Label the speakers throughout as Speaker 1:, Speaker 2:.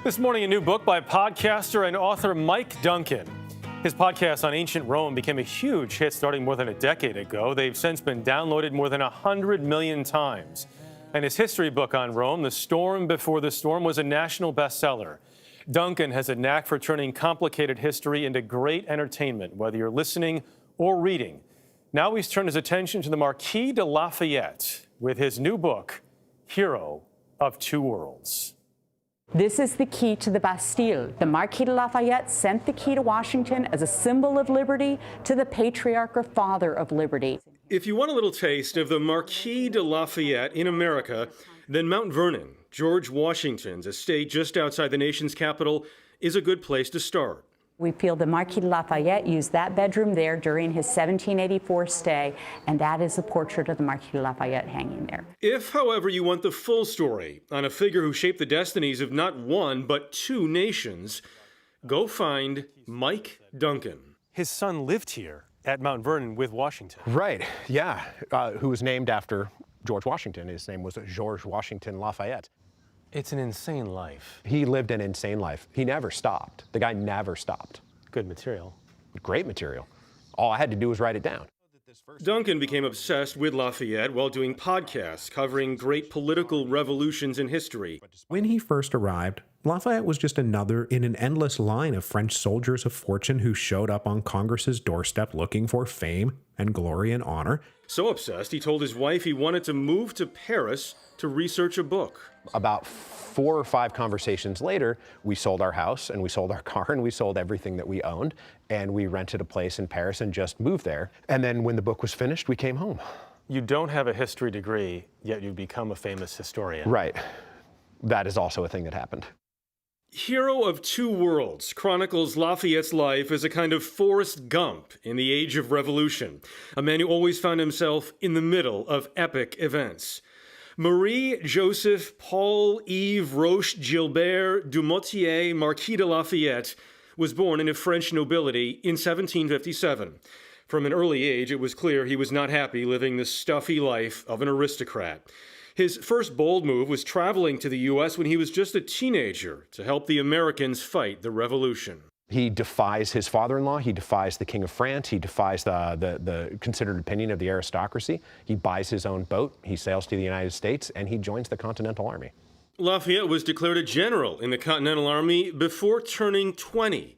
Speaker 1: This morning, a new book by podcaster and author Mike Duncan. His podcast on ancient Rome became a huge hit starting more than a decade ago. They've since been downloaded more than 100 million times. And his history book on Rome, The Storm Before the Storm, was a national bestseller. Duncan has a knack for turning complicated history into great entertainment, whether you're listening or reading. Now he's turned his attention to the Marquis de Lafayette with his new book, Hero of Two Worlds.
Speaker 2: This is the key to the Bastille. The Marquis de Lafayette sent the key to Washington as a symbol of liberty to the patriarch or father of liberty.
Speaker 1: If you want a little taste of the Marquis de Lafayette in America, then Mount Vernon, George Washington's estate just outside the nation's capital, is a good place to start.
Speaker 2: We feel the Marquis de Lafayette used that bedroom there during his 1784 stay, and that is the portrait of the Marquis de Lafayette hanging there.
Speaker 1: If, however, you want the full story on a figure who shaped the destinies of not one, but two nations, go find Mike Duncan. His son lived here at Mount Vernon with Washington.
Speaker 3: Right, yeah, who was named after George Washington. His name was George Washington Lafayette.
Speaker 1: It's an insane life.
Speaker 3: He lived an insane life. He never stopped. The guy never stopped.
Speaker 1: Good material.
Speaker 3: Great material. All I had to do was write it down.
Speaker 1: Duncan became obsessed with Lafayette while doing podcasts covering great political revolutions in history.
Speaker 4: When he first arrived, Lafayette was just another in an endless line of French soldiers of fortune who showed up on Congress's doorstep looking for fame and glory and honor.
Speaker 1: So obsessed, he told his wife he wanted to move to Paris to research a book.
Speaker 3: About 4 or 5 conversations later, we sold our house and we sold our car and we sold everything that we owned, and we rented a place in Paris and just moved there. And then when the book was finished, we came home.
Speaker 1: You don't have a history degree, yet you become a famous historian.
Speaker 3: Right. That is also a thing that happened.
Speaker 1: Hero of Two Worlds chronicles Lafayette's life as a kind of Forrest Gump in the age of revolution, a man who always found himself in the middle of epic events. Marie Joseph Paul Yves Roche Gilbert Dumotier Marquis de Lafayette was born into French nobility in 1757. From an early age, it was clear he was not happy living the stuffy life of an aristocrat. His first bold move was traveling to the U.S. when he was just a teenager to help the Americans fight the Revolution.
Speaker 3: He defies his father-in-law, he defies the King of France, he defies the considered opinion of the aristocracy. He buys his own boat, he sails to the United States, and he joins the Continental Army.
Speaker 1: Lafayette was declared a general in the Continental Army before turning 20.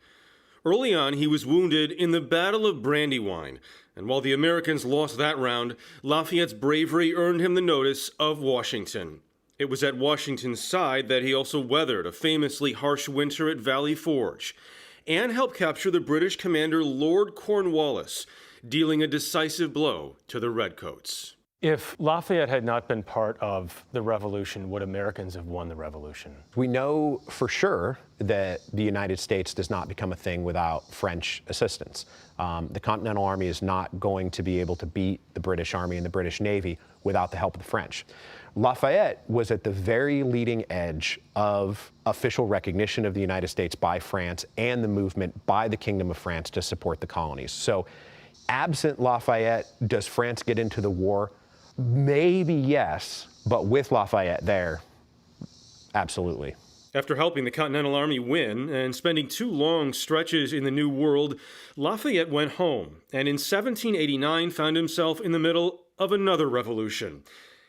Speaker 1: Early on, he was wounded in the Battle of Brandywine, and while the Americans lost that round, Lafayette's bravery earned him the notice of Washington. It was at Washington's side that he also weathered a famously harsh winter at Valley Forge, and helped capture the British commander Lord Cornwallis, dealing a decisive blow to the Redcoats. If Lafayette had not been part of the revolution, would Americans have won the revolution?
Speaker 3: We know for sure that the United States does not become a thing without French assistance. The Continental Army is not going to be able to beat the British Army and the British Navy without the help of the French. Lafayette was at the very leading edge of official recognition of the United States by France and the movement by the Kingdom of France to support the colonies. So, absent Lafayette, does France get into the war? Maybe yes, but with Lafayette there, absolutely.
Speaker 1: After helping the Continental Army win and spending 2 long stretches in the New World, Lafayette went home and in 1789 found himself in the middle of another revolution.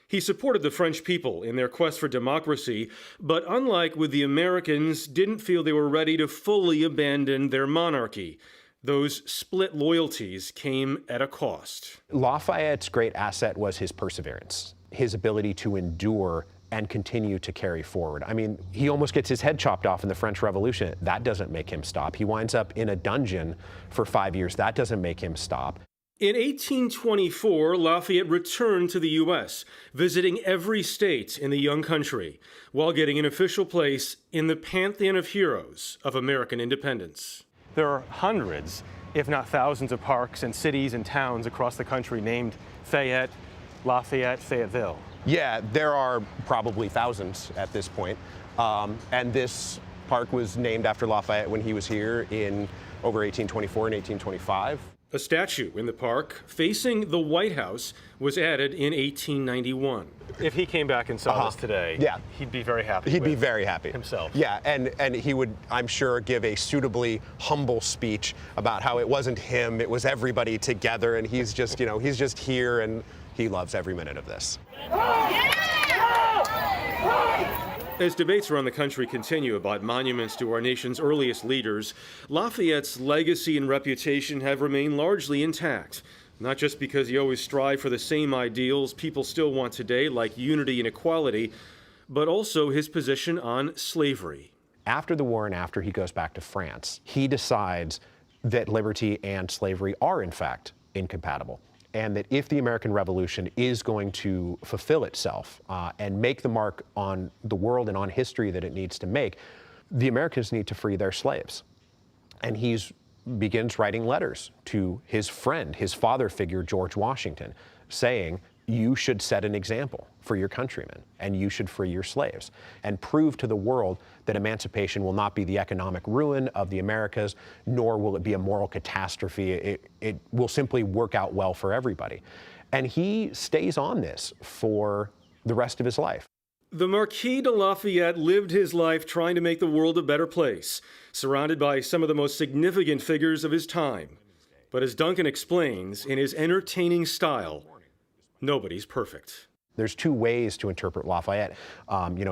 Speaker 1: He supported the French people in their quest for democracy, but unlike with the Americans, didn't feel they were ready to fully abandon their monarchy. Those split loyalties came at a cost.
Speaker 3: Lafayette's great asset was his perseverance, his ability to endure and continue to carry forward. I mean, he almost gets his head chopped off in the French Revolution. That doesn't make him stop. He winds up in a dungeon for 5 years. That doesn't make him stop.
Speaker 1: In 1824, Lafayette returned to the U.S., visiting every state in the young country, while getting an official place in the pantheon of heroes of American independence. There are hundreds, if not thousands, of parks and cities and towns across the country named Fayette, Lafayette, Fayetteville.
Speaker 3: Yeah, there are probably thousands at this point. And this park was named after Lafayette when he was here in over 1824 and 1825.
Speaker 1: A statue in the park facing the White House was added in 1891. If he came back and saw this today,
Speaker 3: yeah,
Speaker 1: he'd be very happy.
Speaker 3: He'd be very happy
Speaker 1: himself.
Speaker 3: Yeah, and he would, I'm sure, give a suitably humble speech about how it wasn't him, it was everybody together, and he's just, he's just here, and he loves every minute of this.
Speaker 1: As debates around the country continue about monuments to our nation's earliest leaders, Lafayette's legacy and reputation have remained largely intact. Not just because he always strived for the same ideals people still want today, like unity and equality, but also his position on slavery.
Speaker 3: After the war and after he goes back to France, he decides that liberty and slavery are, in fact, incompatible. And that if the American Revolution is going to fulfill itself and make the mark on the world and on history that it needs to make, the Americans need to free their slaves. And he begins writing letters to his friend, his father figure, George Washington, saying, you should set an example for your countrymen, and you should free your slaves, and prove to the world that emancipation will not be the economic ruin of the Americas, nor will it be a moral catastrophe. It will simply work out well for everybody. And he stays on this for the rest of his life.
Speaker 1: The Marquis de Lafayette lived his life trying to make the world a better place, surrounded by some of the most significant figures of his time. But as Duncan explains, in his entertaining style, nobody's perfect.
Speaker 3: There's two ways to interpret Lafayette.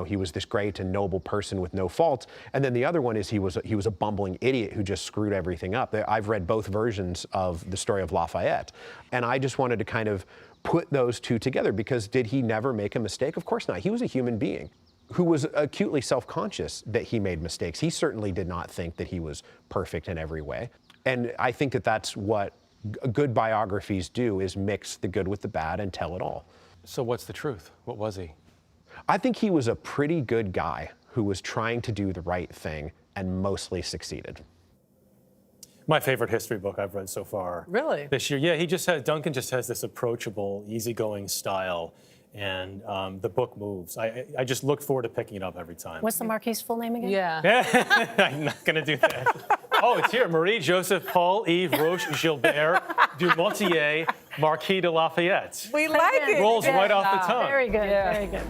Speaker 3: He was this great and noble person with no faults, and then the other one is he was a bumbling idiot who just screwed everything up. I've read both versions of the story of Lafayette, and I just wanted to kind of put those two together, because did he never make a mistake? Of course not. He was a human being who was acutely self-conscious that he made mistakes. He certainly did not think that he was perfect in every way, and I think that that's what good biographies do, is mix the good with the bad and tell it all.
Speaker 1: So what's the truth? What was he?
Speaker 3: I think he was a pretty good guy who was trying to do the right thing and mostly succeeded.
Speaker 5: My favorite history book I've read so far.
Speaker 6: Really?
Speaker 5: This year. Yeah, Duncan just has this approachable, easygoing style, and the book moves. I just look forward to picking it up every time.
Speaker 6: What's the Marquis' full name again?
Speaker 5: Yeah. I'm not going to do that. Oh, it's here. Marie-Joseph Paul-Yves Roche Gilbert du Motier, Marquis de Lafayette.
Speaker 6: We like it.
Speaker 5: Rolls right off the tongue.
Speaker 6: Very good, very good.